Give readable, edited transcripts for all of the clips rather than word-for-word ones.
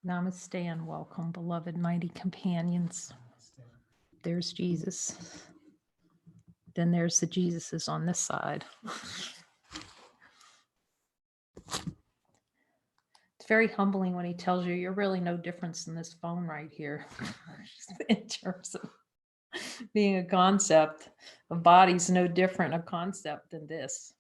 Namaste and welcome, beloved mighty companions. There's Jesus. Then there's the Jesuses on this side. It's very humbling when he tells you you're really no difference than this phone right here in terms of being a concept. A body's no different a concept than this.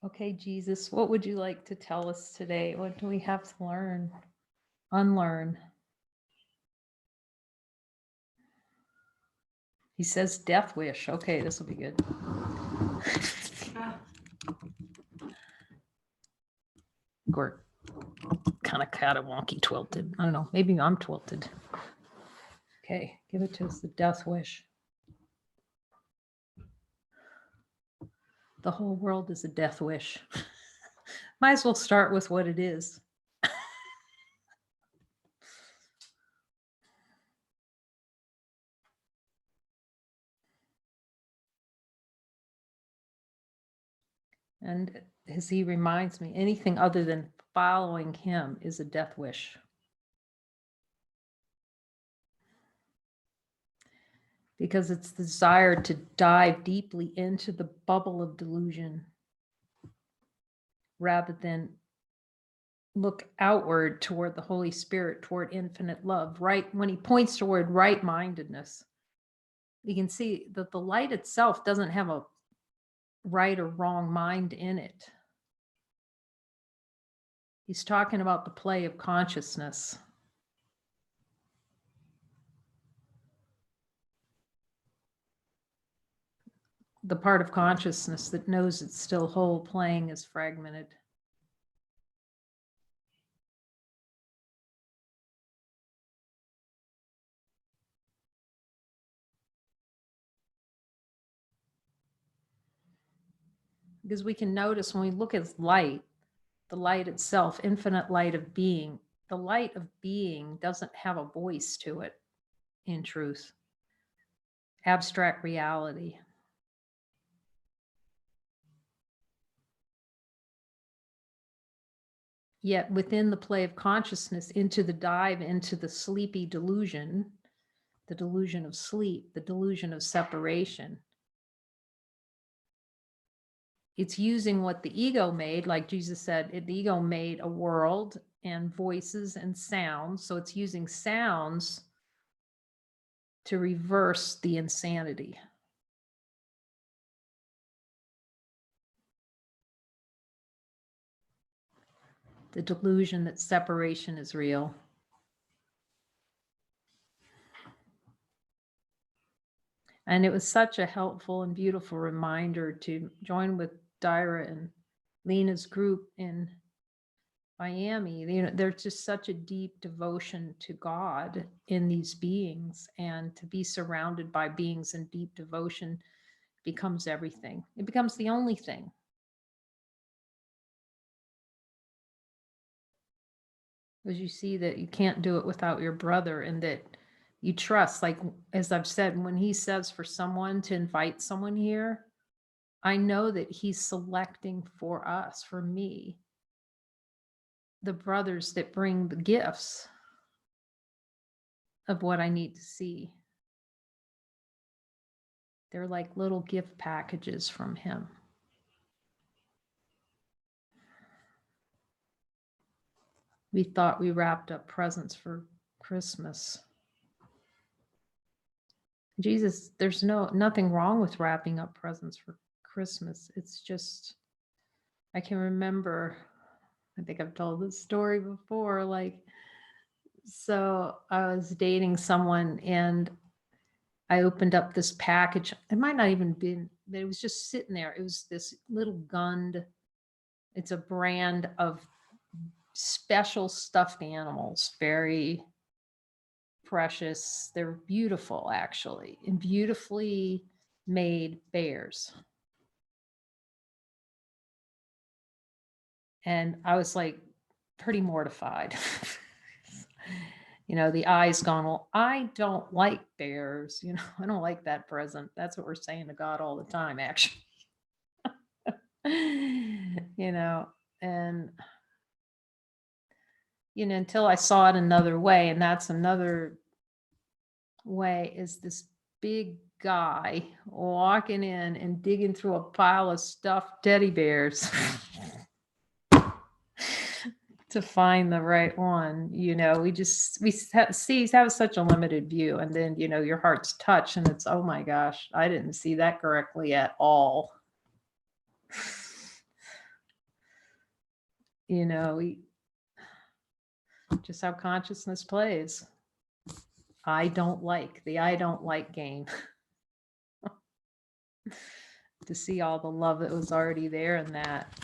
Okay, Jesus, what would you like to tell us today? What do we have to learn? Unlearn. He says death wish. Okay, this will be good. Or kind of wonky twilted. I don't know. Maybe I'm twilted. Okay, give it to us. The death wish. The whole world is a death wish. Might as well start with what it is. And as he reminds me, anything other than following him is a death wish. Because it's the desire to dive deeply into the bubble of delusion rather than look outward toward the Holy Spirit, toward infinite love. Right when he points toward right-mindedness, you can see that the light itself doesn't have a right or wrong mind in it. He's talking about the play of consciousness. The part of consciousness that knows it's still whole, playing is fragmented. Because we can notice when we look at light, the light itself, infinite light of being, the light of being doesn't have a voice to it, in truth. Abstract reality. Yet within the play of consciousness, into the dive into the sleepy delusion, the delusion of sleep, the delusion of separation, it's using what the ego made, like Jesus said, the ego made a world and voices and sounds. So it's using sounds to reverse the insanity. The delusion that separation is real. And it was such a helpful and beautiful reminder to join with Dyra and Lena's group in Miami. You know, there's just such a deep devotion to God in these beings, and to be surrounded by beings in deep devotion becomes everything. It becomes the only thing. Because you see that you can't do it without your brother, and that you trust, like, as I've said, when he says for someone to invite someone here, I know that he's selecting for us, for me, the brothers that bring the gifts of what I need to see. They're like little gift packages from him. We thought we wrapped up presents for Christmas. Jesus, there's nothing wrong with wrapping up presents for Christmas. It's just, I can remember, I think I've told this story before, like, so I was dating someone and I opened up this package. It might not even been, it was just sitting there. It was this little Gund. It's a brand of special stuffed animals, very precious. They're beautiful, actually, and beautifully made bears. And I was like pretty mortified. The eye's gone, well, I don't like bears. I don't like that present. That's what we're saying to God all the time, actually. And until I saw it another way, and that's another way, is this big guy walking in and digging through a pile of stuffed teddy bears to find the right one. We have such a limited view, and then your heart's touched and it's, oh my gosh, I didn't see that correctly at all. We just how consciousness plays. I don't like game. To see all the love that was already there in that.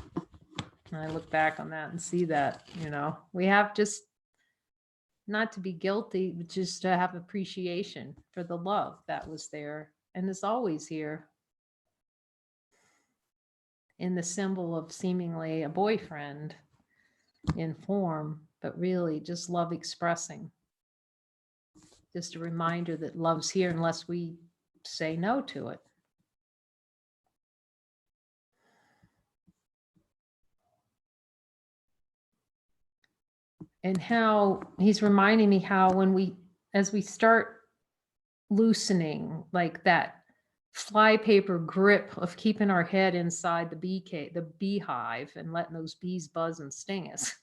And I look back on that and see that, we have just not to be guilty, but just to have appreciation for the love that was there and is always here in the symbol of seemingly a boyfriend in form, but really just love expressing. Just a reminder that love's here unless we say no to it. And how he's reminding me how as we start loosening, like that flypaper grip of keeping our head inside the beehive and letting those bees buzz and sting us.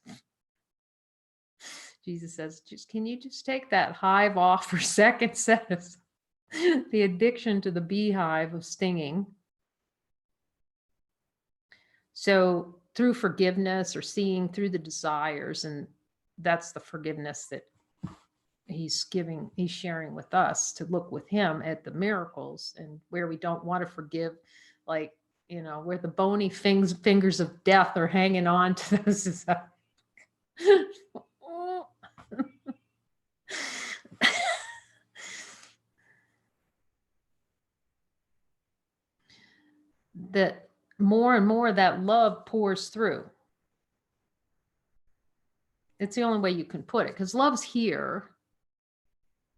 Jesus says, can you just take that hive off for a second? Says the addiction to the beehive of stinging. So through forgiveness or seeing through the desires, and that's the forgiveness that he's sharing with us, to look with him at the miracles and where we don't want to forgive, like, where the bony fingers of death are hanging on to those. That more and more that love pours through. It's the only way you can put it, because love's here.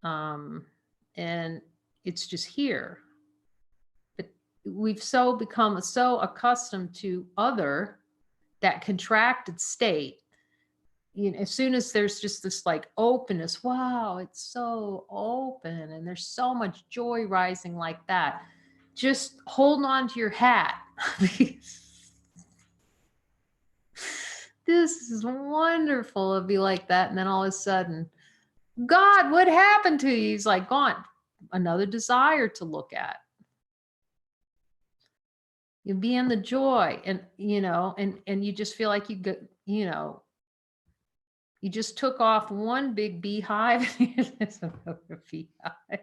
And it's just here. But we've become so accustomed to that contracted state. As soon as there's just this like openness, wow, it's so open and there's so much joy rising like that. Just hold on to your hat. This is wonderful. It'd be like that. And then all of a sudden, God, what happened to you? He's like, gone. Another desire to look at. You be in the joy, and and you just feel like you just took off one big beehive. There's another beehive.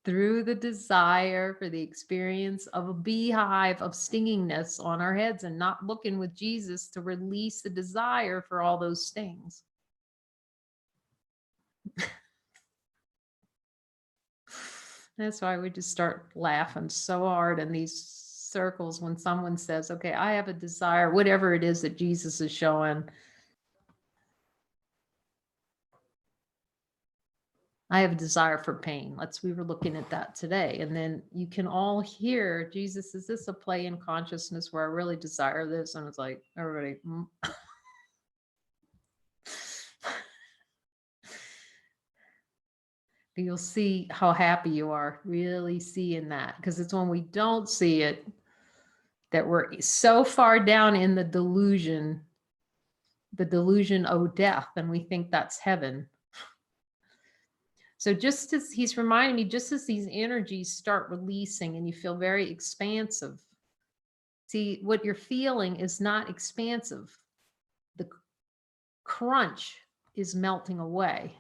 Through the desire for the experience of a beehive of stingingness on our heads, and not looking with Jesus to release the desire for all those stings. That's why we just start laughing so hard in these circles when someone says, okay, I have a desire, whatever it is that Jesus is showing. I have a desire for pain. We were looking at that today. And then you can all hear Jesus, is this a play in consciousness where I really desire this? And it's like, everybody. You'll see how happy you are really seeing that, because it's when we don't see it that we're so far down in the delusion of death, and we think that's heaven. So just as he's reminding me, just as these energies start releasing and you feel very expansive, see, what you're feeling is not expansive. The crunch is melting away.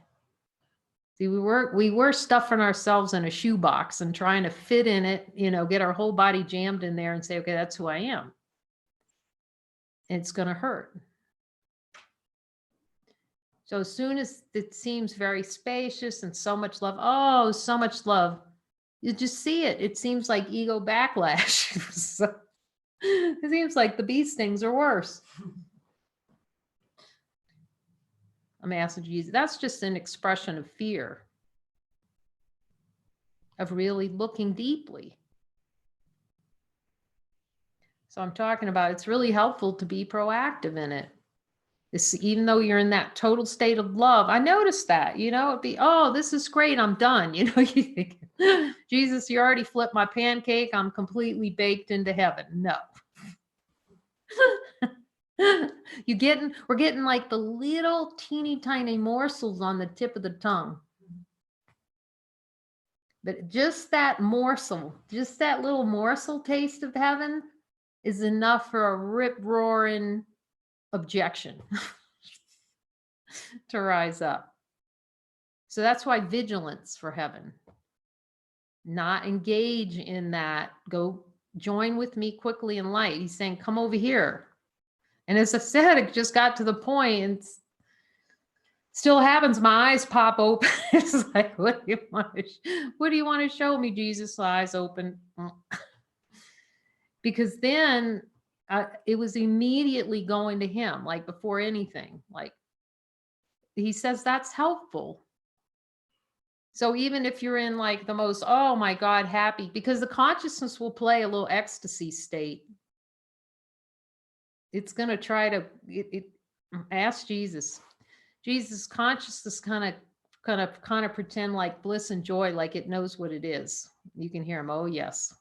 See, we were stuffing ourselves in a shoebox and trying to fit in it, get our whole body jammed in there and say, okay, that's who I am. It's going to hurt. So as soon as it seems very spacious and so much love, you just see it. It seems like ego backlash. So, it seems like the bee stings are worse. I'm asking Jesus. That's just an expression of fear, of really looking deeply. So I'm talking about it's really helpful to be proactive in it. Even though you're in that total state of love, I noticed that, it'd be, oh, this is great, I'm done. You think, Jesus, you already flipped my pancake, I'm completely baked into heaven. No. We're getting like the little teeny tiny morsels on the tip of the tongue. But just that morsel, just that little morsel taste of heaven is enough for a rip-roaring objection to rise up. So that's why vigilance for heaven. Not engage in that. Go join with me quickly in light. He's saying, come over here. And as I said, it just got to the point, and still happens. My eyes pop open. It's like, what do you want to show me, Jesus? Eyes open. Because then it was immediately going to him, like before anything. Like he says, that's helpful. So even if you're in like the most, oh my God, happy, because the consciousness will play a little ecstasy state. It's going to try to, ask Jesus. Jesus, consciousness kind of pretend like bliss and joy, like it knows what it is. You can hear him, oh yes.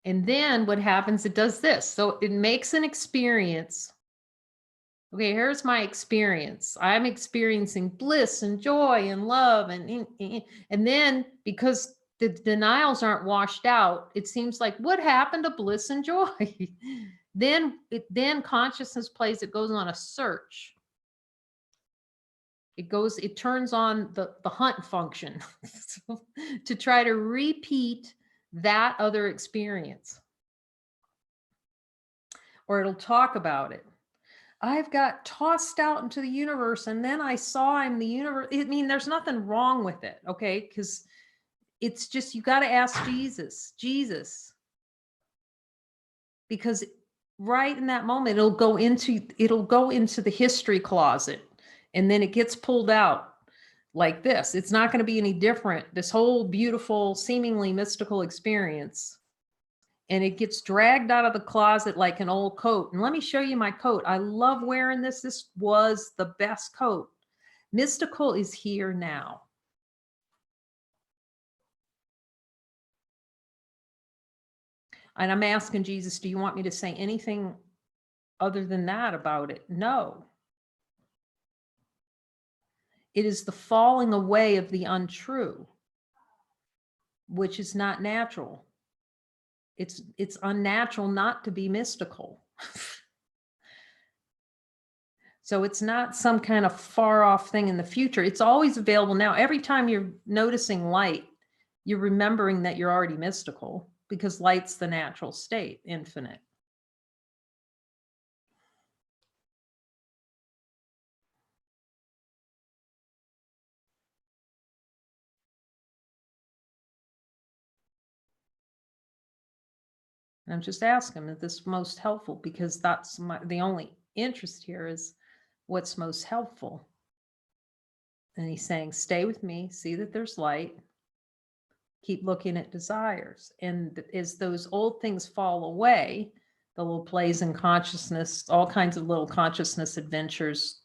And then what happens, it does this. So it makes an experience. Okay, here's my experience. I'm experiencing bliss and joy and love. And then because the denials aren't washed out, it seems like, what happened to bliss and joy? then consciousness it goes on a search. It turns on the hunt function to try to repeat that other experience. Or it'll talk about it. I've got tossed out into the universe, and then I saw I'm the universe. I mean, there's nothing wrong with it, okay? Because it's just, you got to ask Jesus. Because right in that moment, it'll go into the history closet, and then it gets pulled out like this. It's not going to be any different. This whole beautiful, seemingly mystical experience. And it gets dragged out of the closet like an old coat. And let me show you my coat. I love wearing this. This was the best coat. Mystical is here now. And I'm asking Jesus, do you want me to say anything other than that about it? No. It is the falling away of the untrue, which is not natural. It's unnatural not to be mystical. So it's not some kind of far off thing in the future. It's always available now. Every time you're noticing light, you're remembering that you're already mystical, because light's the natural state, infinite. And I'm just asking, is this most helpful? Because that's the only interest here is what's most helpful. And he's saying, stay with me, see that there's light, keep looking at desires. And as those old things fall away, the little plays in consciousness, all kinds of little consciousness adventures,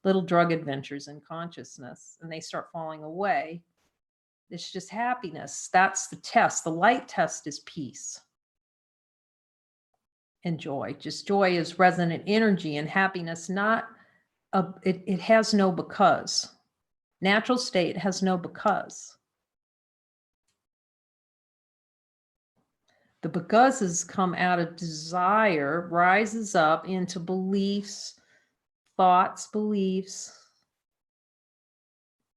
little drug adventures in consciousness, and they start falling away, it's just happiness. That's the test. The light test is peace and joy. Just joy is resonant energy, and happiness, it has no because. Natural state has no because. The becauses come out of desire, rises up into beliefs, thoughts, beliefs,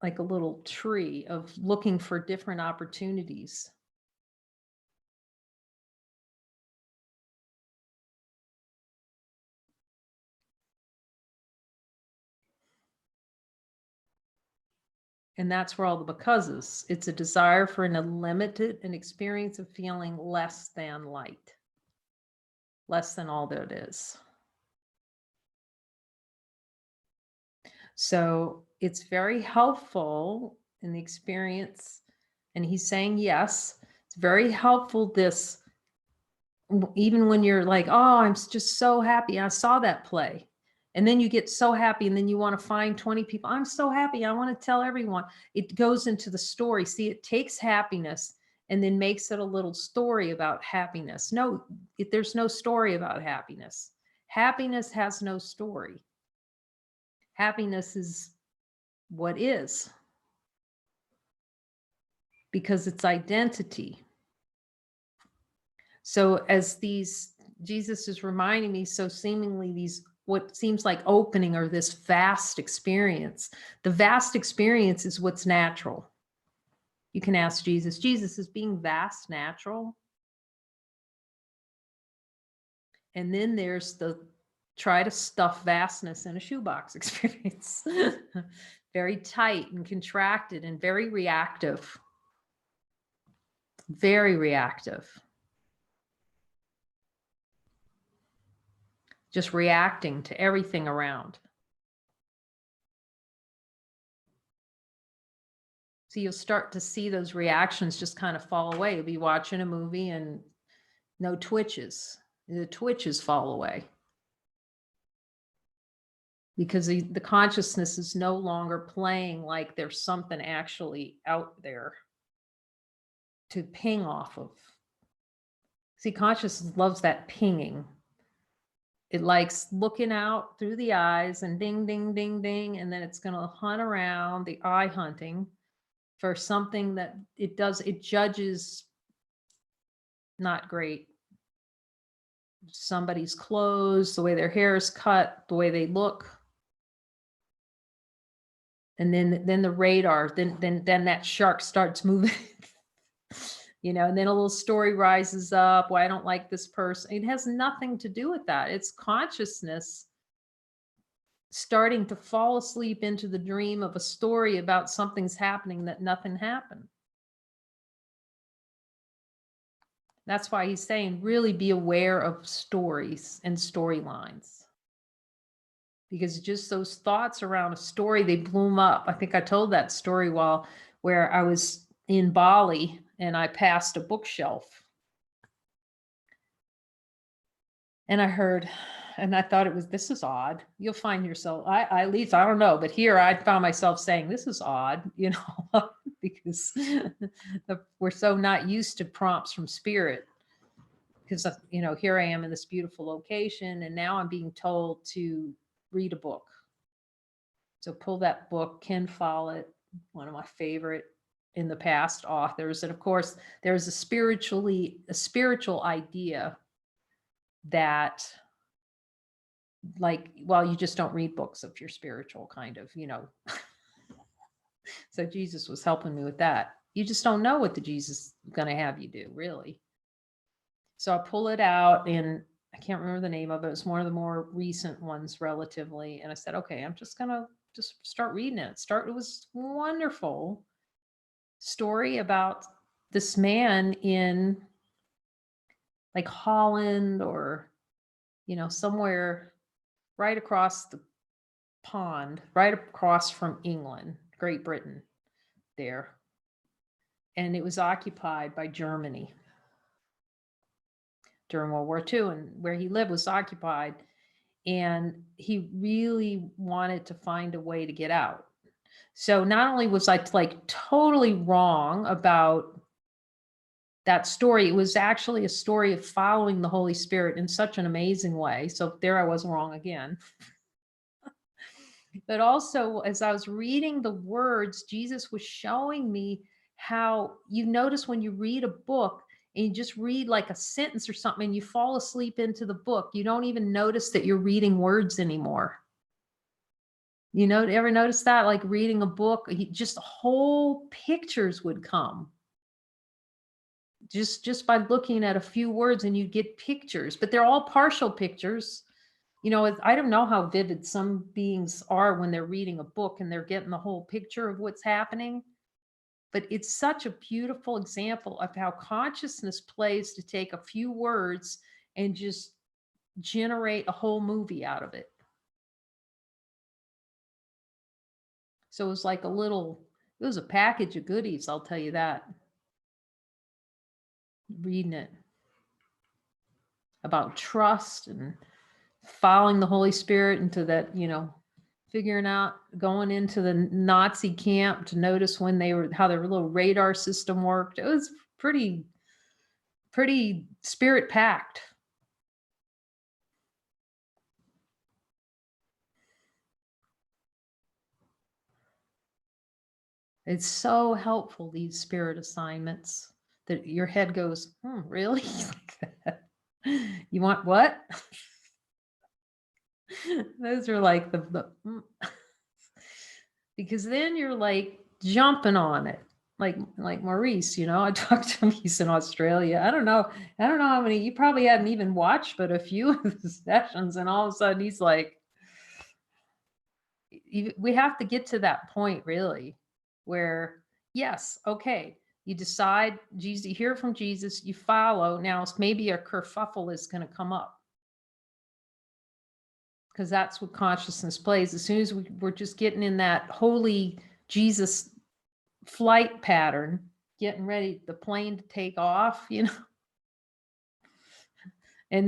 like a little tree of looking for different opportunities. And that's where all the becauses. It's a desire for an experience of feeling less than light, less than all that it is. So it's very helpful in the experience. And he's saying, yes, it's very helpful. This, even when you're like, oh, I'm just so happy. I saw that play. And then you get so happy, and then you want to find 20 people. I'm so happy. I want to tell everyone. It goes into the story. See, it takes happiness and then makes it a little story about happiness. No, there's no story about happiness. Happiness has no story. Happiness is what is, because it's identity. So as these, Jesus is reminding me, so seemingly these, what seems like opening, or this vast experience, the vast experience is what's natural. You can ask Jesus, Jesus, is being vast natural? And then there's the try to stuff vastness in a shoebox experience. Very tight and contracted and very reactive. Very reactive. Just reacting to everything around. So you'll start to see those reactions just kind of fall away. You'll be watching a movie and no twitches. The twitches fall away. Because the consciousness is no longer playing like there's something actually out there to ping off of. See, consciousness loves that pinging. It likes looking out through the eyes and ding, ding, ding, ding. And then it's going to hunt around, the eye hunting, for something that it judges not great. Somebody's clothes, the way their hair is cut, the way they look. And then the radar, then that shark starts moving. And then a little story rises up. Why I don't like this person. It has nothing to do with that. It's consciousness starting to fall asleep into the dream of a story about something's happening that nothing happened. That's why he's saying really be aware of stories and storylines. Because just those thoughts around a story, they bloom up. I think I told that story where I was in Bali and I passed a bookshelf. And I heard, and I thought this is odd. You'll find yourself, at least, I don't know, but here I found myself saying, this is odd, because we're so not used to prompts from spirit. Because, here I am in this beautiful location, and now I'm being told to read a book. So pull that book, Ken Follett, one of my favorite in the past authors. And of course, there's a spiritual idea that, like, well, you just don't read books if you're spiritual, kind of. So Jesus was helping me with that. You just don't know what the Jesus is going to have you do, really. So I pull it out, and I can't remember the name of it. It's one of the more recent ones relatively. And I said, okay, I'm just going to start reading it. It was wonderful story about this man in like Holland, or, somewhere right across the pond, right across from England, Great Britain there. And it was occupied by Germany during World War II, and where he lived was occupied. And he really wanted to find a way to get out. So not only was I like totally wrong about that story, it was actually a story of following the Holy Spirit in such an amazing way. So there I was wrong again. But also, as I was reading the words, Jesus was showing me how you notice when you read a book and you just read like a sentence or something and you fall asleep into the book, you don't even notice that you're reading words anymore. Ever notice that? Like reading a book, just whole pictures would come. Just by looking at a few words, and you get pictures, but they're all partial pictures. I don't know how vivid some beings are when they're reading a book and they're getting the whole picture of what's happening. But it's such a beautiful example of how consciousness plays to take a few words and just generate a whole movie out of it. So it was like it was a package of goodies, I'll tell you that, reading it about trust and following the Holy Spirit into that, figuring out going into the Nazi camp to notice when how their little radar system worked. It was pretty spirit packed. It's so helpful, these spirit assignments, that your head goes, really? Like that? You want what? Those are like because then you're like jumping on it. Like Maurice, I talked to him, he's in Australia. I don't know how many, you probably hadn't even watched but a few of the sessions, and all of a sudden he's like, we have to get to that point really where, yes, okay, you decide Jesus, you hear from Jesus, you follow. Now maybe a kerfuffle is going to come up, because that's what consciousness plays. As soon as we're just getting in that holy Jesus flight pattern, getting ready, the plane to take off, and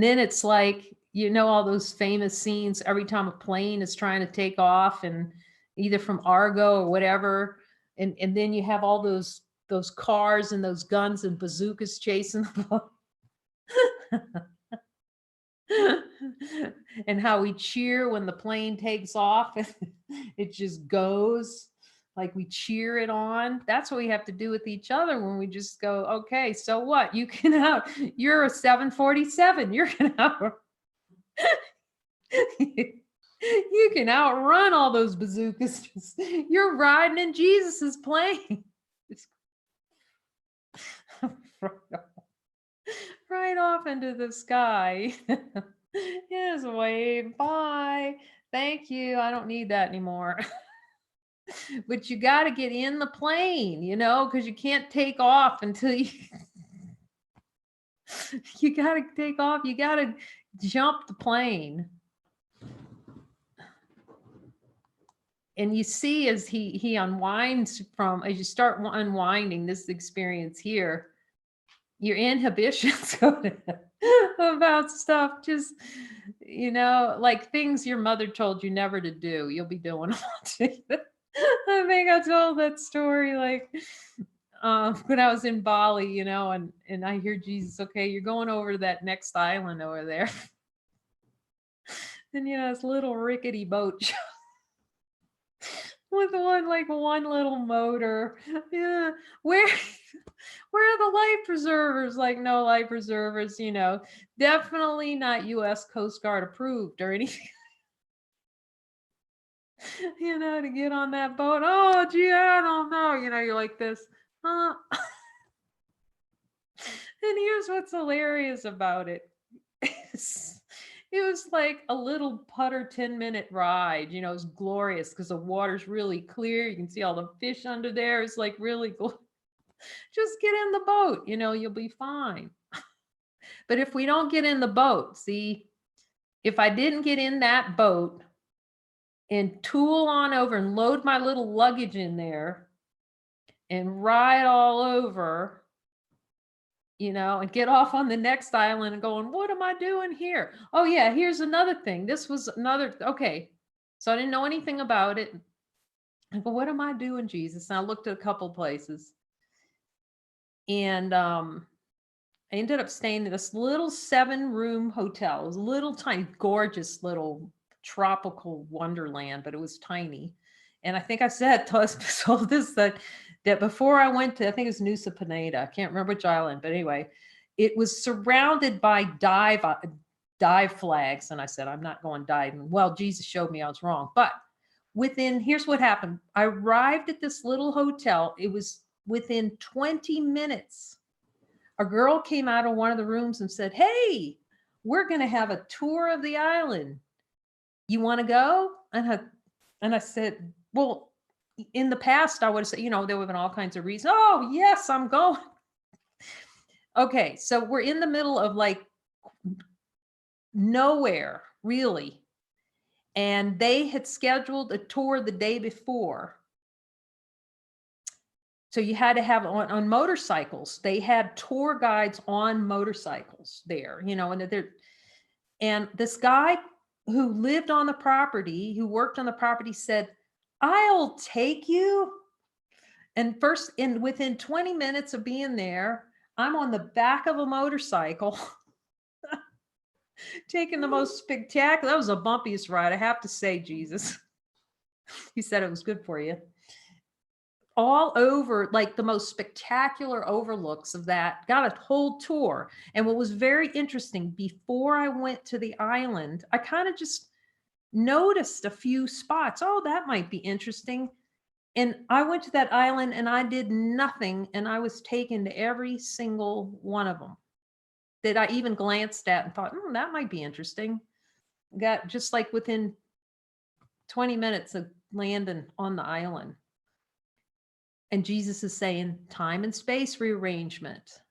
then it's like, all those famous scenes every time a plane is trying to take off, and either from Argo or whatever, and then you have all those cars and those guns and bazookas chasing them. And how we cheer when the plane takes off. It just goes, like we cheer it on. That's what we have to do with each other when we just go, okay, so what? You're a 747. You're going to out. You can outrun all those bazookas. You're riding in Jesus's plane. Right off into the sky. Yes, wave. Bye. Thank you. I don't need that anymore. But you got to get in the plane, because you can't take off until you you got to take off. You got to jump the plane. And you see, as he unwinds as you start unwinding this experience here, your inhibitions go to about stuff, just, like things your mother told you never to do, you'll be doing. I think I told that story, like, when I was in Bali, and I hear Jesus, okay, you're going over to that next island over there. And this little rickety boat with one little motor. Yeah. Where are the life preservers? Like, no life preservers, definitely not US Coast Guard approved or anything. To get on that boat. Oh, gee, I don't know. You're like this. And here's what's hilarious about it. It was like a little putter 10-minute ride. It was glorious because the water's really clear. You can see all the fish under there. It's like really just get in the boat, you'll be fine. But if we don't get in the boat, see, if I didn't get in that boat and tool on over and load my little luggage in there and ride all over, and get off on the next island and going, what am I doing here? Oh yeah, here's another thing. This was another, okay. So I didn't know anything about it. I go, what am I doing, Jesus? And I looked at a couple places. And I ended up staying in this little 7-room hotel. It was a little tiny, gorgeous little tropical wonderland, but it was tiny. And I think I said told this that before I went to, I think it was Nusa Penida, I can't remember which island, but anyway, it was surrounded by dive flags. And I said, I'm not going diving. Well, Jesus showed me I was wrong. But here's what happened. I arrived at this little hotel. It was within 20 minutes. A girl came out of one of the rooms and said, hey, we're going to have a tour of the island. You want to go? And I said, well, in the past, I would have said, there would have been all kinds of reasons. Oh, yes, I'm going. Okay, so we're in the middle of like nowhere, really. And they had scheduled a tour the day before. So you had to have on motorcycles. They had tour guides on motorcycles there, and this guy who lived on the property, who worked on the property said, "I'll take you." And within 20 minutes of being there, I'm on the back of a motorcycle taking the most spectacular. That was the bumpiest ride, I have to say, Jesus. He said it was good for you. All over, like the most spectacular overlooks of that, got a whole tour. And what was very interesting, before I went to the island, I kind of just noticed a few spots. Oh, that might be interesting. And I went to that island and I did nothing. And I was taken to every single one of them that I even glanced at and thought, that might be interesting. Got just like within 20 minutes of landing on the island. And Jesus is saying time and space rearrangement,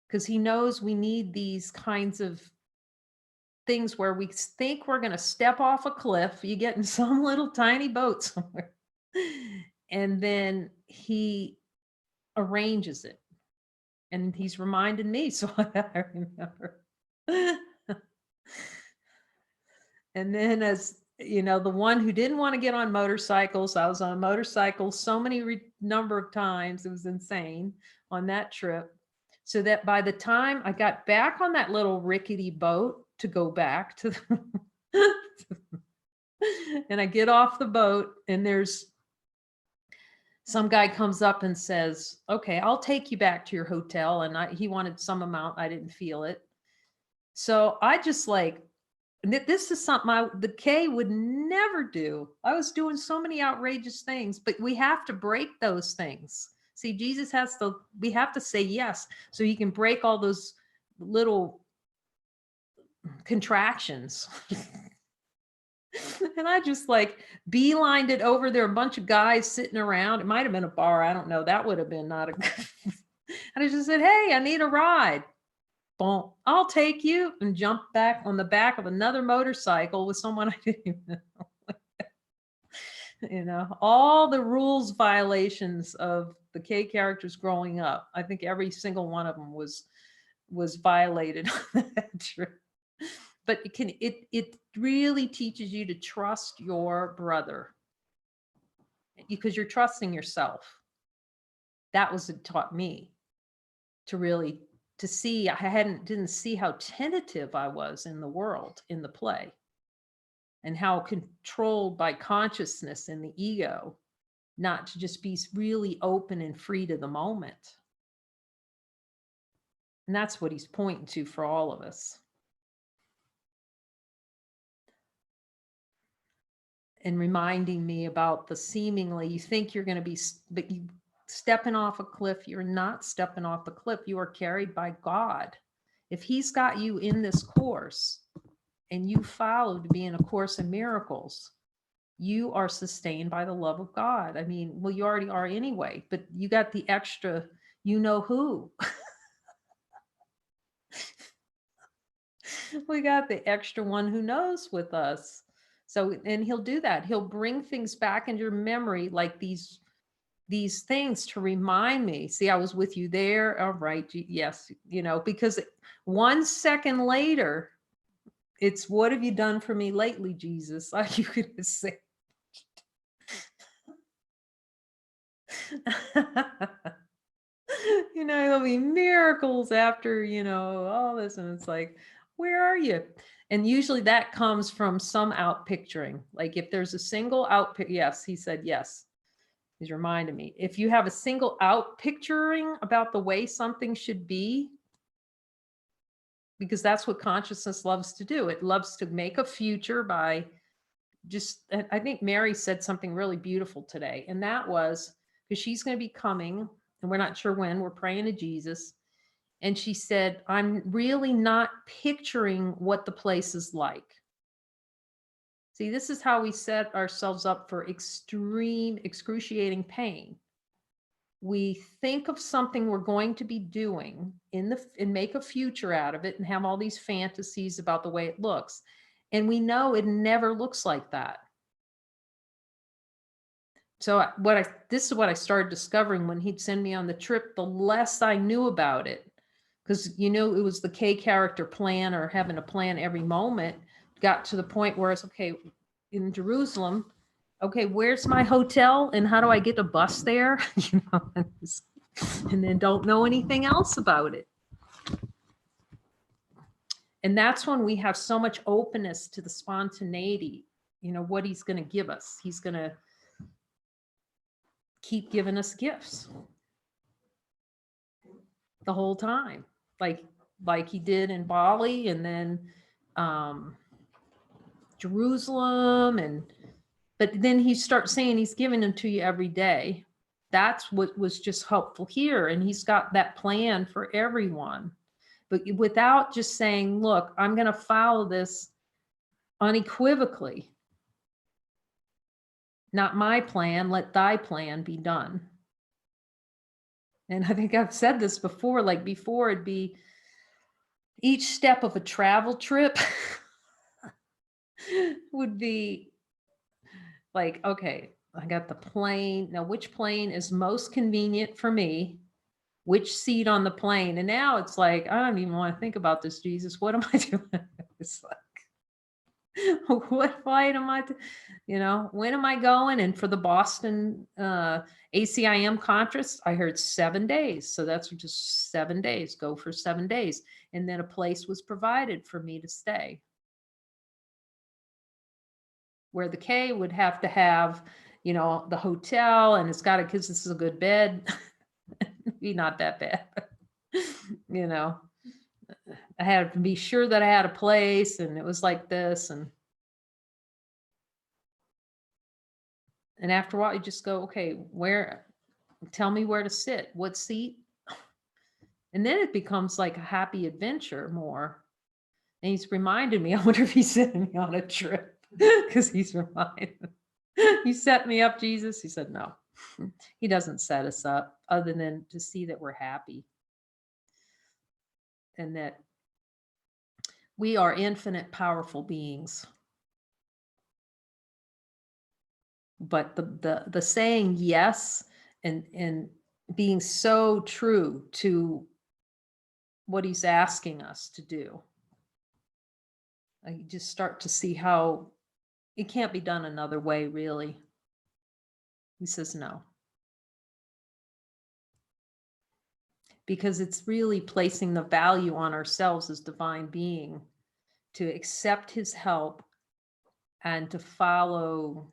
because he knows we need these kinds of things where we think we're going to step off a cliff. You get in some little tiny boat somewhere, and then he arranges it. And he's reminded me, so I remember. And then, as you know, the one who didn't want to get on motorcycles, I was on a motorcycle so many number of times, it was insane on that trip. So that by the time I got back on that little rickety boat to go back to the and I get off the boat, and there's some guy comes up and says, "Okay, I'll take you back to your hotel." And he wanted some amount. I didn't feel it. So I just this is something the K would never do. I was doing so many outrageous things, but we have to break those things. See, we have to say yes, so he can break all those little contractions. And I just beelined it over there, a bunch of guys sitting around. It might've been a bar. I don't know. That would have been not a good. And I just said, "Hey, I need a ride." Boom, "I'll take you," and jumped back on the back of another motorcycle with someone I didn't even know. All the rules violations of the K characters growing up. I think every single one of them was violated on that trip. But it really teaches you to trust your brother, because you're trusting yourself. That was it taught me to really see. Didn't see how tentative I was in the world, in the play, and how controlled by consciousness and the ego, not to just be really open and free to the moment. And that's what he's pointing to for all of us. And reminding me about the seemingly, you think you're going to be, but you stepping off a cliff, you're not stepping off the cliff. You are carried by God. If he's got you in this course and you follow to be in a course in miracles, you are sustained by the love of God. I mean, well, you already are anyway, but you got the extra, who. We got the extra one who knows with us. So, and he'll do that. He'll bring things back into your memory, like these things to remind me. See, I was with you there. All right. Yes. Because 1 second later, it's, "What have you done for me lately, Jesus?" Like you could say. There'll be miracles after, all this. And it's like, where are you? And usually that comes from some out picturing. Like if there's a single out, yes, he said, yes. He's reminding me. If you have a single out picturing about the way something should be, because that's what consciousness loves to do. It loves to make a future by I think Mary said something really beautiful today. And that was, because she's going to be coming and we're not sure when, we're praying to Jesus. And she said, "I'm really not picturing what the place is like." See, this is how we set ourselves up for extreme, excruciating pain. We think of something we're going to be doing and make a future out of it and have all these fantasies about the way it looks. And we know it never looks like that. So this is what I started discovering when he'd send me on the trip, the less I knew about it. Because, it was the K character plan, or having a plan every moment, got to the point where it's, okay, in Jerusalem, okay, where's my hotel and how do I get a bus there? And then don't know anything else about it. And that's when we have so much openness to the spontaneity, what he's going to give us. He's going to keep giving us gifts the whole time, like he did in Bali, and then Jerusalem, but then he starts saying he's giving them to you every day. That's what was just helpful here. And he's got that plan for everyone, but without just saying, look, I'm going to follow this unequivocally. Not my plan, let thy plan be done. And I think I've said this before, like before it'd be each step of a travel trip would be like, okay, I got the plane. Now, which plane is most convenient for me? Which seat on the plane? And now it's like, I don't even want to think about this, Jesus. What am I doing? It's like, what flight am I, when am I going? And for the Boston ACIM conference, I heard 7 days. So that's just 7 days, go for 7 days. And then a place was provided for me to stay, where the K would have to have, the hotel, and it's got to, because this is a good bed. Maybe not that bad. I had to be sure that I had a place, and it was like this. And after a while, you just go, okay, tell me where to sit, what seat. And then it becomes like a happy adventure more. And he's reminded me, I wonder if he's sending me on a trip, because he's reminded me. You set me up, Jesus. He said, no, he doesn't set us up other than to see that we're happy. And that we are infinite, powerful beings. But the saying yes, and being so true to what he's asking us to do, you just start to see how it can't be done another way, really. He says no. Because it's really placing the value on ourselves as divine being to accept his help and to follow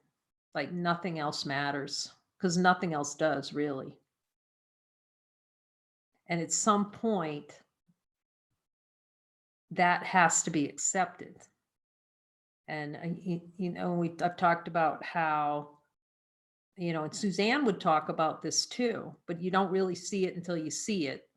like nothing else matters, because nothing else does, really. And at some point, that has to be accepted. And, I've talked about how, and Suzanne would talk about this too, but you don't really see it until you see it,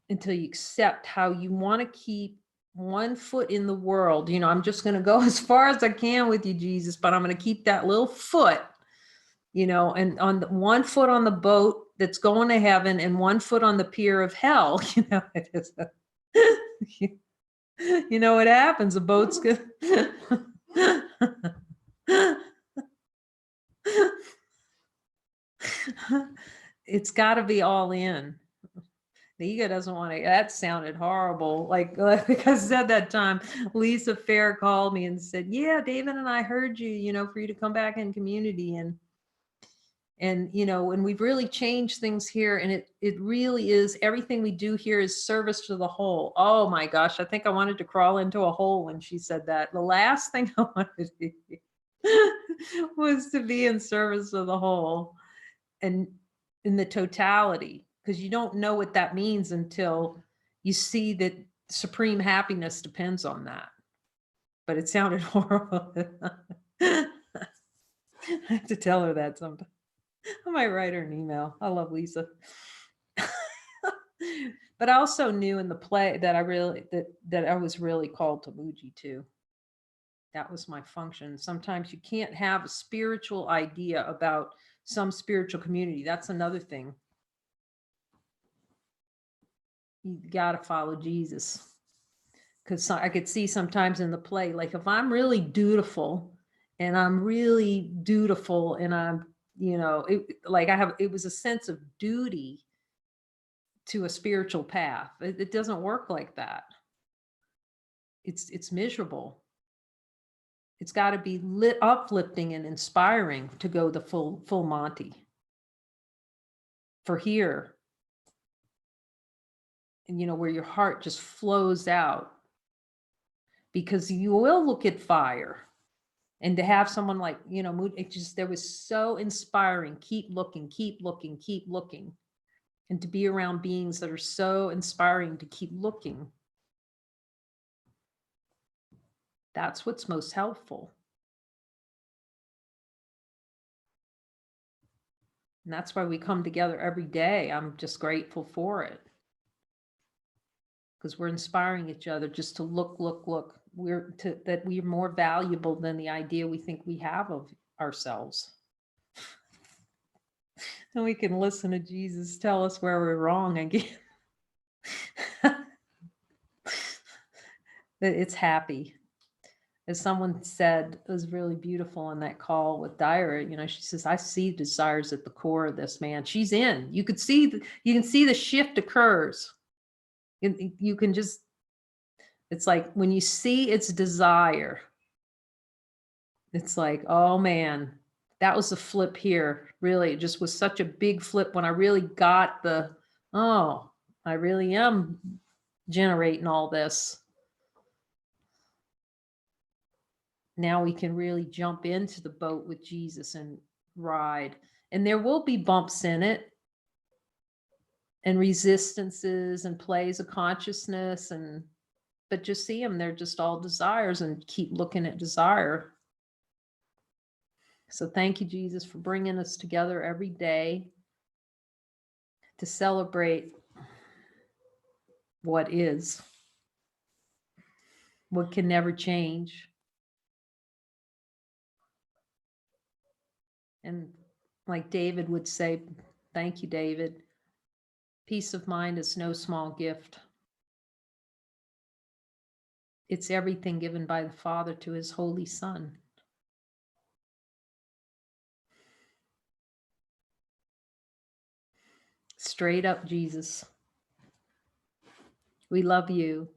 until you accept how you want to keep one foot in the world. I'm just going to go as far as I can with you, Jesus, but I'm going to keep that little foot, and on one foot on the boat that's going to heaven and one foot on the pier of hell. It is what happens, the boat's good. It's got to be all in. The ego doesn't want to. That sounded horrible. Like I said that time, Lisa Fair called me and said, yeah, David and I heard you, for you to come back in community. And we've really changed things here. And it really is, everything we do here is service to the whole. Oh my gosh. I think I wanted to crawl into a hole when she said that. The last thing I wanted to do was to be in service to the whole and in the totality, because you don't know what that means until you see that supreme happiness depends on that. But it sounded horrible. I have to tell her that sometime. I might write her an email. I love Lisa. But I also knew in the play that I was really called to Muji too. That was my function. Sometimes you can't have a spiritual idea about some spiritual community. That's another thing. You got to follow Jesus. Because I could see sometimes in the play, like if I'm really dutiful and I'm You know, it was a sense of duty to a spiritual path. It doesn't work like that. It's miserable. It's got to be uplifting and inspiring to go the full Monty for here. And you know, where your heart just flows out, because you will look at fire. And to have someone like, you know, it just, there was so inspiring. Keep looking, keep looking, keep looking. And to be around beings that are so inspiring to keep looking. That's what's most helpful. And that's why we come together every day. I'm just grateful for it. Because we're inspiring each other just to look. That we're more valuable than the idea we think we have of ourselves. And we can listen to Jesus tell us where we're wrong again. That it's happy. As someone said, it was really beautiful in that call with Dyra. You know, she says, I see desires at the core of this, man. She's in. You can see the shift occurs. You can just, it's like when you see its desire, it's like, oh man, that was a flip here. Really, it just was such a big flip when I really got oh, I really am generating all this. Now we can really jump into the boat with Jesus and ride. And there will be bumps in it, and resistances and plays of consciousness, but just see them. They're just all desires, and keep looking at desire. So thank you, Jesus, for bringing us together every day to celebrate what is, what can never change. And like David would say, thank you, David. Peace of mind is no small gift. It's everything given by the Father to his Holy Son. Straight up, Jesus. We love you.